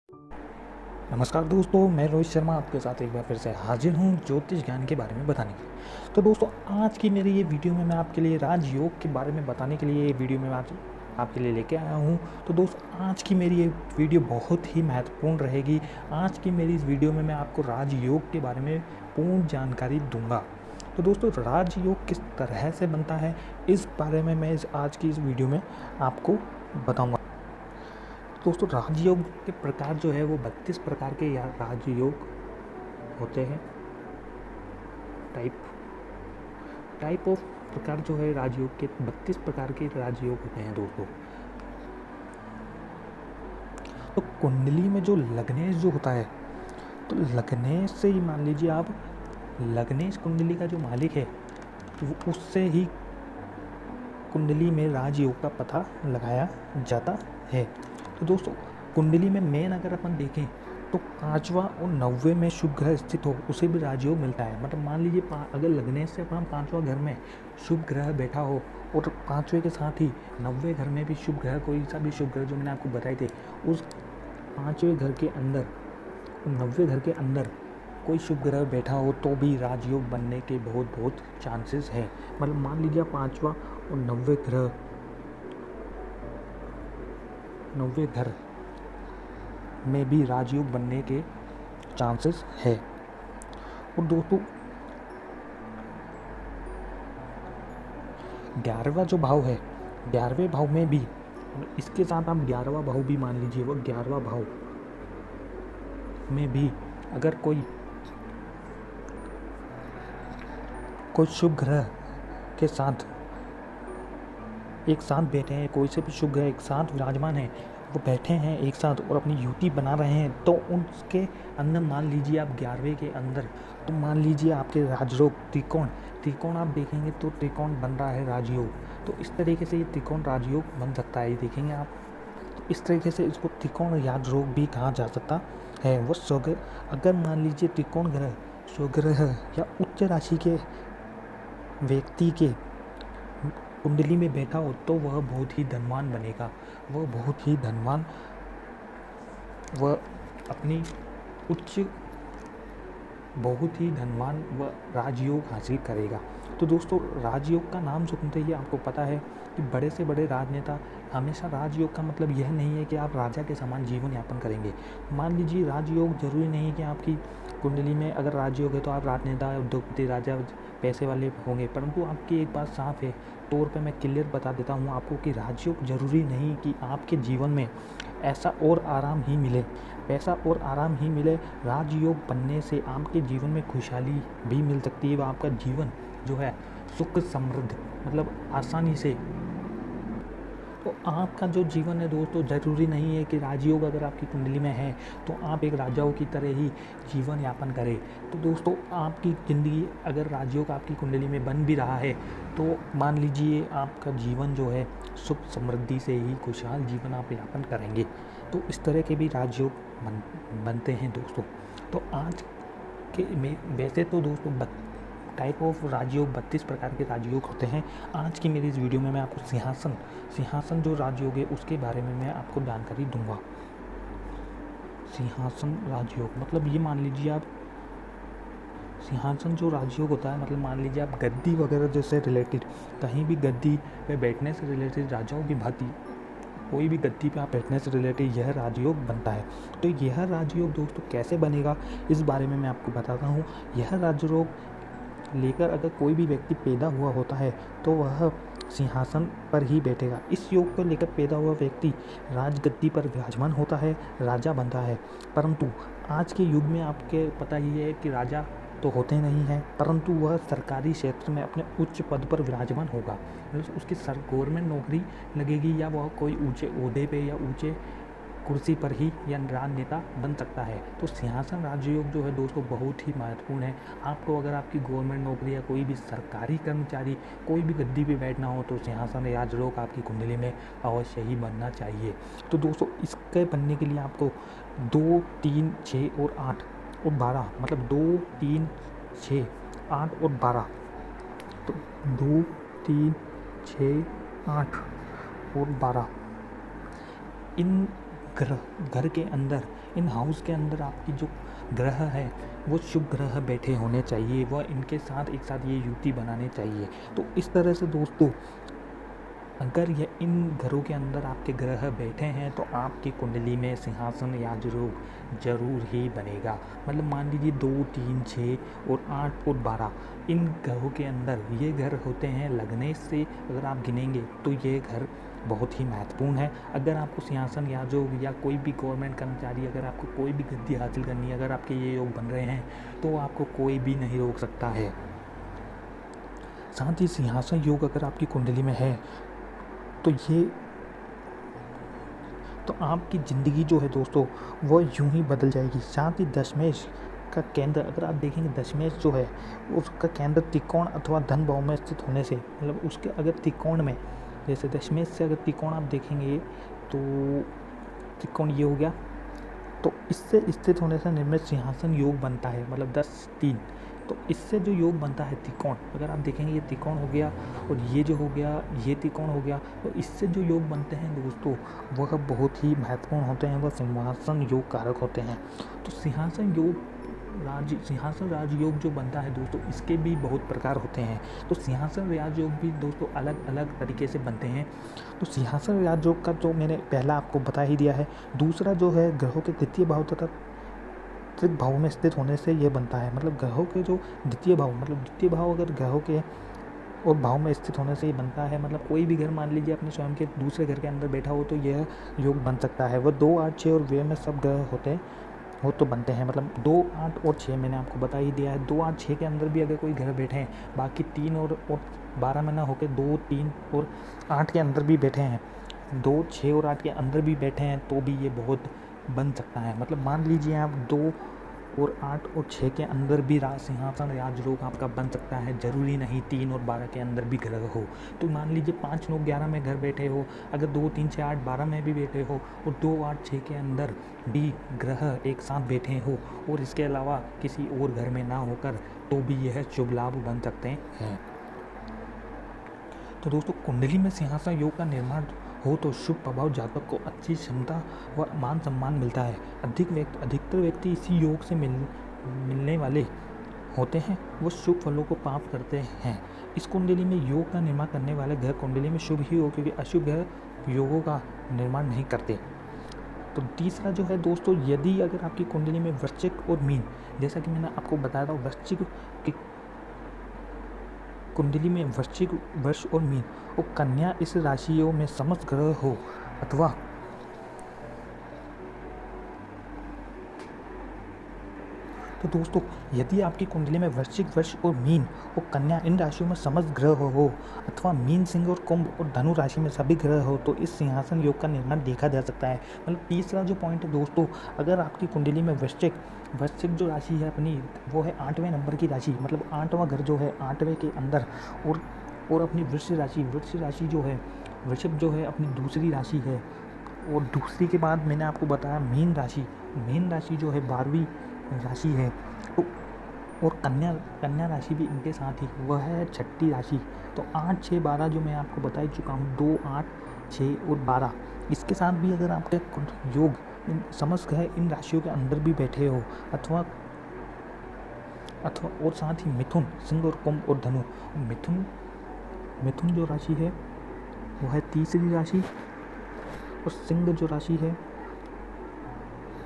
नमस्कार दोस्तों, मैं रोहित शर्मा आपके साथ एक बार फिर से हाजिर हूँ ज्योतिष ज्ञान के बारे में बताने के लिए। तो दोस्तों, आज की मेरी ये वीडियो में मैं आपके लिए राजयोग के बारे में बताने के लिए ये वीडियो में आज आपके लिए लेके आया हूँ। तो दोस्तों, आज की मेरी ये वीडियो बहुत ही महत्वपूर्ण रहेगी। आज की मेरी इस वीडियो में मैं आपको राजयोग के बारे में पूर्ण जानकारी दूंगा। तो दोस्तों, राजयोग किस तरह से बनता है, इस बारे में मैं आज की इस वीडियो में आपको बताऊँगा। दोस्तों, राजयोग के प्रकार जो है वो 32 प्रकार के राजयोग होते हैं। टाइप ऑफ प्रकार जो है राजयोग के 32 प्रकार के राजयोग होते हैं दोस्तों। तो कुंडली में जो लग्नेश जो होता है, तो लग्नेश से ही मान लीजिए आप, लग्नेश कुंडली का जो मालिक है तो उससे ही कुंडली में राजयोग का पता लगाया जाता है। तो दोस्तों, कुंडली में मेन अगर अपन देखें तो 5वां और 90वें में शुभ ग्रह स्थित हो उसे भी राजयोग मिलता है। मतलब मान लीजिए अगर लग्नेश से अपना 5वां घर में शुभ ग्रह बैठा हो और 5वें के साथ ही 90वें घर में भी शुभ ग्रह, कोई सा भी शुभ ग्रह जो मैंने आपको बताए थे, उस 5वें घर के अंदर, 90वें घर के अंदर कोई शुभ ग्रह बैठा हो तो भी राजयोग बनने के बहुत चांसेस है। मतलब मान लीजिए 5वां और 90वें घर में भी राजयोग बनने के चांसेस है। और दोस्तों, 11वां जो भाव है, 11वें भाव में भी, इसके साथ आप 11वां भाव भी मान लीजिए, वो 11वां भाव में भी अगर कोई शुभ ग्रह के साथ एक साथ बैठे हैं, कोई से भी शुभ ग्रह एक साथ विराजमान है, वो बैठे हैं एक साथ और अपनी युति बना रहे हैं, तो उनके अंदर मान लीजिए आप 11वें के अंदर, तो मान लीजिए आपके राजयोग त्रिकोण आप देखेंगे तो त्रिकोण बन रहा है राजयोग। तो इस तरीके से ये त्रिकोण राजयोग बन सकता है, ये देखेंगे आप। तो इस तरीके से इसको त्रिकोण राजयोग भी कहा जा सकता है। वो अगर मान लीजिए त्रिकोण ग्रह स्वग्रह या उच्च राशि के व्यक्ति के कुंडली में बैठा हो तो वह बहुत ही धनवान बनेगा, वह बहुत ही धनवान, वह अपनी बहुत ही धनवान व राजयोग हासिल करेगा। तो दोस्तों, राजयोग का नाम सुनते ही आपको पता है कि बड़े से बड़े राजनेता, हमेशा राजयोग का मतलब यह नहीं है कि आप राजा के समान जीवन यापन करेंगे। मान लीजिए राजयोग जरूरी नहीं है कि आपकी कुंडली में अगर राजयोग है तो आप राजनेता, उद्योगपति, राजा, पैसे वाले होंगे, परंतु आपकी एक बात साफ है, तौर पे मैं क्लियर बता देता हूँ आपको कि राजयोग जरूरी नहीं कि आपके जीवन में ऐसा और आराम ही मिले, पैसा और आराम ही मिले। राजयोग बनने से आपके जीवन में खुशहाली भी मिल सकती है, व आपका जीवन जो है सुख समृद्ध, मतलब आसानी से। तो आपका जो जीवन है दोस्तों, ज़रूरी नहीं है कि राजयोग अगर आपकी कुंडली में है तो आप एक राजाओं की तरह ही जीवन यापन करें। तो दोस्तों, आपकी ज़िंदगी अगर राजयोग आपकी कुंडली में बन भी रहा है तो मान लीजिए आपका जीवन जो है सुख समृद्धि से ही खुशहाल जीवन आप यापन करेंगे। तो इस तरह के भी राजयोग बनते हैं दोस्तों। तो आज के में वैसे तो दोस्तों टाइप ऑफ राजयोग 32 प्रकार के राजयोग होते हैं। आज की मेरी इस वीडियो में मैं आपको सिंहासन जो राजयोग है उसके बारे में मैं आपको जानकारी दूंगा। सिंहासन राजयोग मतलब ये मान लीजिए आप, सिंहासन जो राजयोग होता है, मतलब मान लीजिए आप गद्दी वगैरह जैसे रिलेटेड, कहीं भी गद्दी पे बैठने से रिलेटेड, राजाओं की भांति कोई भी गद्दी पे आप बैठने से रिलेटेड यह राजयोग बनता है। तो यह राजयोग दोस्तों कैसे बनेगा, इस बारे में मैं आपको बताता हूँ। यह राजयोग लेकर अगर कोई भी व्यक्ति पैदा हुआ होता है तो वह सिंहासन पर ही बैठेगा। इस योग को लेकर पैदा हुआ व्यक्ति राजगद्दी पर विराजमान होता है, राजा बनता है। परंतु आज के युग में आपके पता ही है कि राजा तो होते नहीं हैं, परंतु वह सरकारी क्षेत्र में अपने उच्च पद पर विराजमान होगा। उसकी गवर्नमेंट नौकरी लगेगी या वह कोई ऊंचे ओहदे पे या ऊंचे कुर्सी पर ही या राजनेता बन सकता है। तो सिंहासन राजयोग जो है दोस्तों बहुत ही महत्वपूर्ण है। आपको अगर आपकी गवर्नमेंट नौकरी या कोई भी सरकारी कर्मचारी कोई भी गद्दी पे बैठना हो तो सिंहासन राजयोग आपकी कुंडली में अवश्य ही बनना चाहिए। तो दोस्तों, इसके बनने के लिए आपको 2, 3, 6 और 8 और 12, मतलब 2, 3, 6, 8 और 12, तो 2, 3, 6, 8 और 12 इन घर के अंदर इन हाउस के अंदर आपकी जो ग्रह है वो शुभ ग्रह बैठे होने चाहिए, वह इनके साथ एक साथ ये युति बनाने चाहिए। तो इस तरह से दोस्तों अगर ये इन घरों के अंदर आपके ग्रह बैठे हैं तो आपकी कुंडली में सिंहासन राजयोग जरूर ही बनेगा। मतलब मान लीजिए 2, 3, 6 और 8 और 12 इन ग्रहों के अंदर ये घर होते हैं लगने से अगर आप गिनेंगे तो ये घर बहुत ही महत्वपूर्ण है। अगर आपको सिंहासन राजयोग या कोई भी गवर्नमेंट कर्मचारी, अगर आपको कोई भी गद्दी हासिल करनी है, अगर आपके ये योग बन रहे हैं तो आपको कोई भी नहीं रोक सकता है। साथ ही सिंहासन योग अगर आपकी कुंडली में है तो आपकी ज़िंदगी जो है दोस्तों वो यूं ही बदल जाएगी। साथ ही दशमेश का केंद्र अगर आप देखेंगे, दशमेश जो है उसका केंद्र त्रिकोण अथवा धन भाव में स्थित होने से, मतलब उसके अगर त्रिकोण में, जैसे दशमेश से अगर त्रिकोण आप देखेंगे तो त्रिकोण ये हो गया, तो इससे स्थित होने से निर्मित सिंहासन योग बनता है, मतलब 10-3। तो इससे जो योग बनता है त्रिकोण, अगर आप देखेंगे ये त्रिकोण हो गया और ये जो हो गया ये त्रिकोण हो गया, तो इससे जो योग बनते हैं दोस्तों वह बहुत ही महत्वपूर्ण होते हैं, वह सिंहासन योग कारक होते हैं। तो सिंहासन राजयोग जो बनता है दोस्तों इसके भी बहुत प्रकार होते हैं। तो सिंहासन राजयोग भी दोस्तों अलग अलग तरीके से बनते हैं। तो सिंहासन राजयोग का जो मैंने पहला आपको बता ही दिया है। दूसरा जो है ग्रहों के द्वितीय भाव तथा तृतीय भाव में स्थित होने से यह बनता है। मतलब ग्रहों के जो द्वितीय भाव, मतलब द्वितीय भाव अगर ग्रहों के और भाव में स्थित होने से ये बनता है। मतलब कोई भी घर मान लीजिए अपने स्वयं के दूसरे घर के अंदर बैठा हो तो यह योग बन सकता है। वह 2, 8, 6 और व्यय में सब ग्रह होते हो तो बनते हैं। मतलब 2, 8 और 6 मैंने आपको बता ही दिया है। 2, 8, 6 के अंदर भी अगर कोई घर बैठे हैं, बाकी 3 और 12 में ना होकर 2, 3 और 8 के अंदर भी बैठे हैं, 2, 6 और 8 के अंदर भी बैठे हैं तो भी ये बहुत बन सकता है। मतलब मान लीजिए आप 2 और 8 और 6 के अंदर भी सिंहासन राजयोग आपका बन सकता है, ज़रूरी नहीं 3 और 12 के अंदर भी ग्रह हो। तो मान लीजिए 5, 9, 11 में घर बैठे हो, अगर 2, 3, 6, 8, 12 में भी बैठे हो और 2, 8, 6 के अंदर भी ग्रह एक साथ बैठे हो और इसके अलावा किसी और घर में ना होकर, तो भी यह शुभ लाभ बन सकते हैं। तो दोस्तों कुंडली में सिंहासन योग का निर्माण हो तो शुभ प्रभाव जातक को अच्छी क्षमता व मान सम्मान मिलता है। अधिकतर व्यक्ति इसी योग से मिलने वाले होते हैं, वो शुभ फलों को प्राप्त करते हैं। इस कुंडली में योग का निर्माण करने वाले ग्रह कुंडली में शुभ ही हो, क्योंकि अशुभ ग्रह योगों का निर्माण नहीं करते। तो तीसरा जो है दोस्तों, यदि अगर आपकी कुंडली में वृश्चिक और मीन, जैसा कि मैंने आपको बताया था, वृश्चिक की कुंडली में वृश्चिक, वृष और मीन और कन्या इस राशियों में समस्त ग्रह हो अथवा तो दोस्तों यदि आपकी कुंडली में वृश्चिक, वृष और मीन और कन्या इन राशियों में समस्त ग्रह हो अथवा मीन, सिंह और कुंभ और धनु राशि में सभी ग्रह हो तो इस सिंहासन योग का निर्माण देखा जा सकता है। मतलब तीसरा जो पॉइंट है दोस्तों, अगर आपकी कुंडली में वृश्चिक जो राशि है अपनी, वो है 8वें नंबर की राशि, मतलब 8वां घर जो है 8वें के अंदर, और अपनी वृश्चिक राशि जो है, वृषभ जो है अपनी दूसरी राशि है, और दूसरी के बाद मैंने आपको बताया मीन राशि जो है 12वीं राशि है, तो और कन्या राशि भी इनके साथ ही वह है 6ठी राशि। तो 8, 6, 12 जो मैं आपको बता ही चुका हूँ, 2, 8, 6 और 12 इसके साथ भी अगर आपके योग समस्त है इन राशियों के अंदर भी बैठे हो अथवा और साथ ही मिथुन, सिंह और कुंभ और धनु। मिथुन जो राशि है वो है तीसरी राशि, और सिंह जो राशि है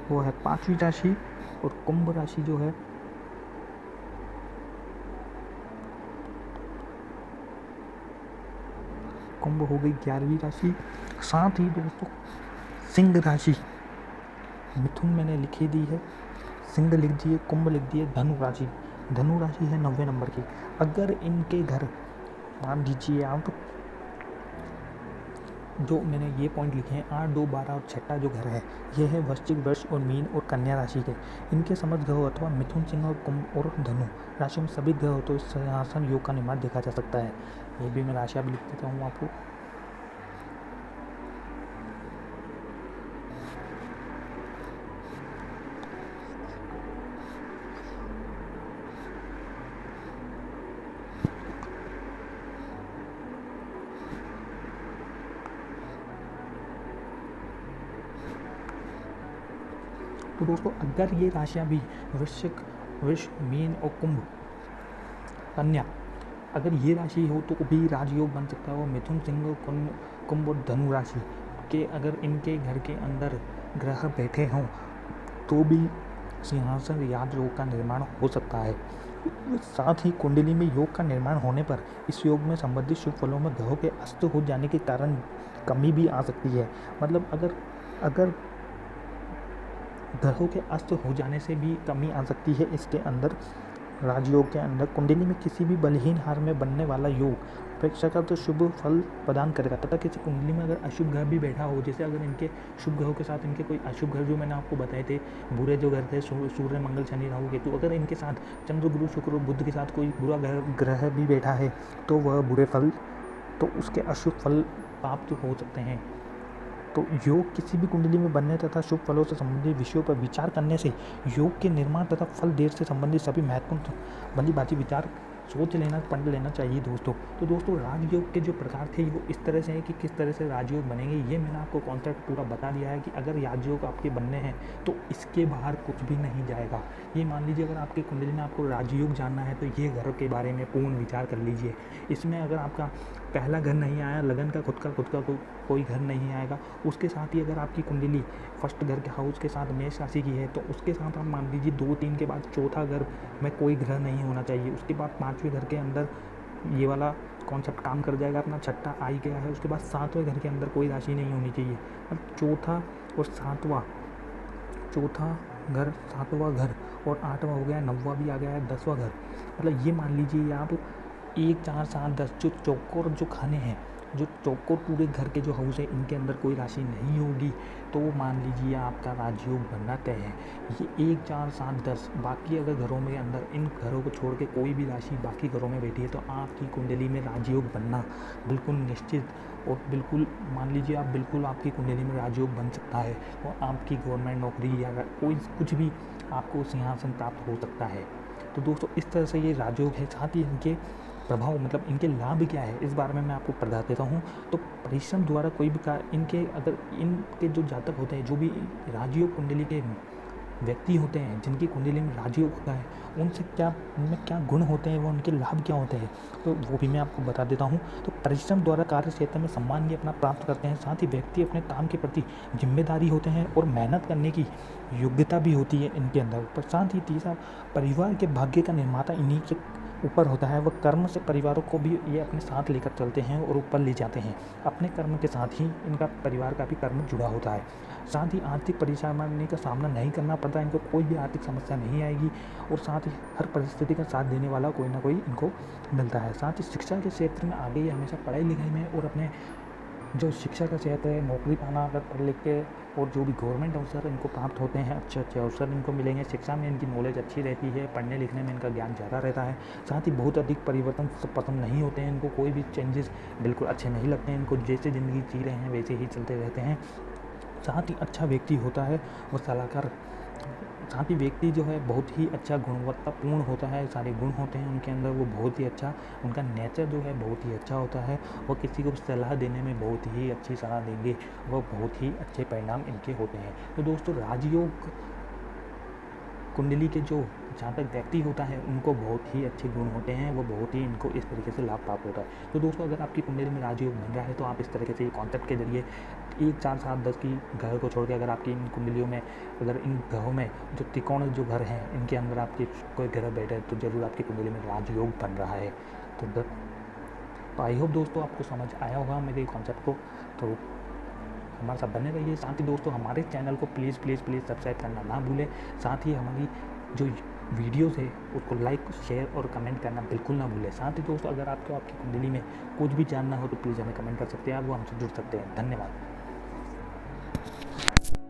वो है 5वीं राशि, और कुंभ राशि जो है कुंभ हो गई 11वीं राशि। साथ ही दोस्तों सिंह राशि, मिथुन मैंने लिखी दी है, सिंह लिख दिए, कुंभ लिख दिए, धनु राशि है 9वें नंबर की। अगर इनके घर मान लीजिए आप, जो मैंने ये पॉइंट लिखे हैं 8, 2, 12 और 6ठा जो घर है ये है वृश्चिक, वृष और मीन और कन्या राशि के। इनके समस्त ग्रह अथवा मिथुन, सिंह और कुंभ और धनु राशि में सभी ग्रह हो तो इस सिंहासन योग का निर्माण देखा जा सकता है। ये भी मैं राशियाँ भी लिख देता हूँ आपको। तो दोस्तों अगर ये राशियाँ भी वृश्चिक, वृष, मीन और कुंभ, कन्या, अगर ये राशि हो तो भी राजयोग बन सकता है। और मिथुन, सिंह, कुंभ और धनु राशि के अगर इनके घर के अंदर ग्रह बैठे हों तो भी सिंहासन राजयोग का निर्माण हो सकता है। साथ ही कुंडली में योग का निर्माण होने पर इस योग में संबंधित शुभ फलों में ग्रहों के अस्त हो जाने के कारण कमी भी आ सकती है। मतलब अगर ग्रहों के अस्त हो जाने से भी कमी आ सकती है इसके अंदर, राजयोग के अंदर। कुंडली में किसी भी बलहीन हार में बनने वाला योग अपेक्षाकृत शुभ फल प्रदान करेगा तथा किसी कुंडली में अगर अशुभ ग्रह भी बैठा हो, जैसे अगर इनके शुभ ग्रहों के साथ इनके कोई अशुभ ग्रह जो मैंने आपको बताए थे, बुरे जो ग्रह थे सूर्य, मंगल, शनि, राहु, केतु, अगर इनके साथ चंद्र, गुरु, शुक्र, बुध के साथ कोई बुरा ग्रह भी बैठा है तो वह बुरे फल, तो उसके अशुभ फल प्राप्त हो सकते हैं। तो योग किसी भी कुंडली में बनने तथा शुभ फलों से संबंधित विषयों पर विचार करने से योग के निर्माण तथा फल देर से संबंधित सभी महत्वपूर्ण भली भांति विचार सोच लेना, पढ़ लेना चाहिए दोस्तों। तो दोस्तों राजयोग के जो प्रकार थे वो इस तरह से है कि किस तरह से राजयोग बनेंगे, ये मैंने आपको कॉन्सेप्ट पूरा बता दिया है कि अगर राजयोग आपके बनने हैं तो इसके बाहर कुछ भी नहीं जाएगा। ये मान लीजिए अगर आपके कुंडली में आपको राजयोग जानना है तो ये घर के बारे में पूर्ण विचार कर लीजिए। इसमें अगर आपका पहला घर नहीं आया, लगन का खुद का कोई घर नहीं आएगा, उसके साथ ही अगर आपकी कुंडली फर्स्ट घर के हाउस के साथ मेष राशि की है तो उसके साथ आप मान लीजिए 2-3 के बाद चौथा घर में कोई ग्रह नहीं होना चाहिए। उसके बाद 5वें घर के अंदर ये वाला कॉन्सेप्ट काम कर जाएगा, अपना छठा आ ही गया है। उसके बाद 7वें घर के अंदर कोई राशि नहीं होनी चाहिए। अब चौथा और 7वां, चौथा घर, 7वां घर और 8वां हो गया, 9वां भी आ गया है, 10वां घर, मतलब ये मान लीजिए आप 1, 4, 7, 10 जो चौकोर जो खाने हैं, जो चौकोर पूरे घर के जो हाउस है इनके अंदर कोई राशि नहीं होगी तो मान लीजिए आपका राजयोग बनना तय है। ये 1, 4, 7, 10 बाकी अगर घरों में अंदर इन घरों को छोड़ के कोई भी राशि बाकी घरों में बैठी है तो आपकी कुंडली में राजयोग बनना बिल्कुल निश्चित और बिल्कुल मान लीजिए आप बिल्कुल आपकी कुंडली में राजयोग बन सकता है और आपकी गवर्नमेंट नौकरी या कोई कुछ भी आपको सिंहासन प्राप्त हो सकता है। तो दोस्तों इस तरह से ये राजयोग है। साथ ही इनके प्रभाव मतलब इनके लाभ क्या है इस बारे में मैं आपको बता देता हूँ। तो परिश्रम द्वारा कोई भी कार्य इनके अगर इनके जो जातक होते हैं, जो भी राजयोग कुंडली के व्यक्ति होते हैं जिनकी कुंडली में राजयोग होता है, उनमें क्या गुण होते हैं, वो उनके लाभ क्या होते हैं, तो वो भी मैं आपको बता देता हूँ। तो परिश्रम द्वारा कार्य क्षेत्र में सम्मान भी अपना प्राप्त करते हैं। साथ ही व्यक्ति अपने काम के प्रति जिम्मेदारी होते हैं और मेहनत करने की योग्यता भी होती है इनके अंदर। पर साथ ही तीसरा, परिवार के भाग्य का निर्माता इन्हीं के ऊपर होता है। वह कर्म से परिवारों को भी ये अपने साथ लेकर चलते हैं और ऊपर ले जाते हैं। अपने कर्म के साथ ही इनका परिवार का भी कर्म जुड़ा होता है। साथ ही आर्थिक परेशानी का सामना नहीं करना पड़ता, इनको कोई भी आर्थिक समस्या नहीं आएगी और साथ ही हर परिस्थिति का साथ देने वाला कोई ना कोई इनको मिलता है। साथ ही शिक्षा के क्षेत्र में आगे ये हमेशा पढ़ाई लिखाई में और अपने जो शिक्षा का क्षेत्र है, नौकरी पाना, अगर पढ़ लिख के और जो भी गवर्नमेंट अवसर इनको प्राप्त होते हैं, अच्छे अवसर इनको मिलेंगे। शिक्षा में इनकी नॉलेज अच्छी रहती है, पढ़ने लिखने में इनका ज्ञान ज़्यादा रहता है। साथ ही बहुत अधिक परिवर्तन पसंद नहीं होते हैं इनको, कोई भी चेंजेस बिल्कुल अच्छे नहीं लगते हैं इनको, जैसे ज़िंदगी जी रहे हैं वैसे ही चलते रहते हैं। साथ ही अच्छा व्यक्ति होता है और सलाहकार, साथ ही व्यक्ति जो है बहुत ही अच्छा गुणवत्तापूर्ण होता है, सारे गुण होते हैं उनके अंदर, वो बहुत ही अच्छा, उनका नेचर जो है बहुत ही अच्छा होता है। वो किसी को सलाह देने में बहुत ही अच्छी सलाह देंगे, वो बहुत ही अच्छे परिणाम इनके होते हैं। तो दोस्तों राजयोग कुंडली के जो जहाँ तक व्यक्ति होता है उनको बहुत ही अच्छे गुण होते हैं, वो बहुत ही इनको इस तरीके से लाभ प्राप्त होता है। तो दोस्तों अगर आपकी कुंडली में राजयोग बन रहा है तो आप इस तरीके से कॉन्सेप्ट के जरिए 1, 4, 7, 10 की घर को छोड़ के अगर आपकी इन कुंडलियों में, अगर इन ग्रहों में जो त्रिकोण जो घर हैं इनके अंदर आपके कोई ग्रह बैठे तो ज़रूर आपकी कुंडली में राजयोग बन रहा है। तो आई होप दोस्तों आपको समझ आया होगा मेरे कॉन्सेप्ट को। तो हमारे साथ बने रहिए। साथ ही दोस्तों हमारे चैनल को प्लीज़ सब्सक्राइब करना ना भूलें। साथ ही हमारी जो वीडियोस है उसको लाइक, शेयर और कमेंट करना बिल्कुल ना भूलें। साथ ही दोस्तों अगर आपको आपकी कुंडली में कुछ भी जानना हो तो प्लीज़ हमें कमेंट कर सकते हैं, आप वो हमसे जुड़ सकते हैं। धन्यवाद।